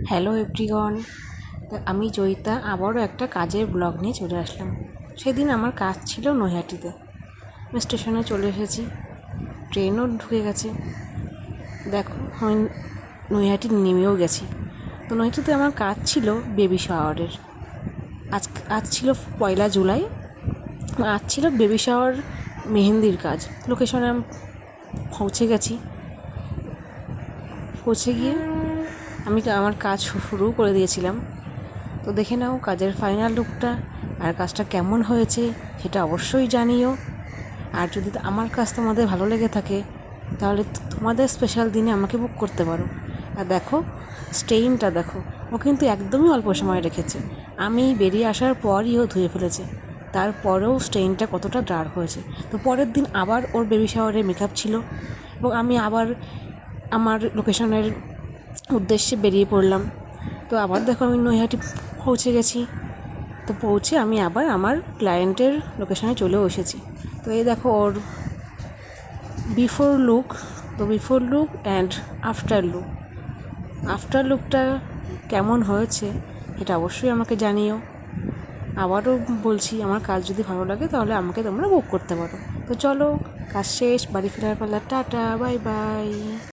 Hello everyone, আমি জয়িতা আবারও একটা কাজের ব্লগ নিয়ে চলে আসলাম। সেদিন আমার কাজ ছিল নৈহাটিতে। আমি স্টেশনে চলে এসেছি, ট্রেনও ঢুকে গেছে। দেখো আমি নৈহাটি নেমেও গেছি। তো নৈহাটিতে আমার কাজ ছিল বেবি শাওয়ারের। আজ ছিল 1 জুলাই। আজ ছিল বেবি শাওয়ার মেহেন্দির কাজ। লোকেশনে আমি পৌঁছে গেছি। পৌঁছে গিয়ে আমি আমার কাজ শুরু করে দিয়েছিলাম। তো দেখে নাও কাজের ফাইনাল লুকটা, আর কাজটা কেমন হয়েছে সেটা অবশ্যই জানিও। আর যদি আমার কাজ তোমাদের ভালো লেগে থাকে তাহলে তোমাদের স্পেশাল দিনে আমাকে বুক করতে পারো। আর দেখো স্টেইনটা দেখো, ও কিন্তু একদমই অল্প সময় রেখেছে। আমি বেরিয়ে আসার পরই ও ধুয়ে ফেলেছে, তারপরেও স্টেইনটা কতটা ডার্ক হয়েছে। তো পরের দিন আবার ওর বেবি শাওয়ারে মেকআপ ছিল এবং আমি আবার আমার লোকেশনের উদ্দেশ্যে বেরিয়ে পড়লাম। তো আবার দেখো আমি নৈহাটি পৌঁছে গেছি। তো পৌঁছে আমি আবার আমার ক্লায়েন্টের লোকেশনে চলেও এসেছি। তো এই দেখো ওর বিফোর লুক। তো বিফোর লুক অ্যান্ড আফটার লুকটা কেমন হয়েছে এটা অবশ্যই আমাকে জানিও। আবারও বলছি, আমার কাজ যদি ভালো লাগে তাহলে আমাকে তোমরা বুক করতে পারো। তো চলো, কাজ শেষ, বাড়ি ফেরার পালা, টাটা, বাই বাই।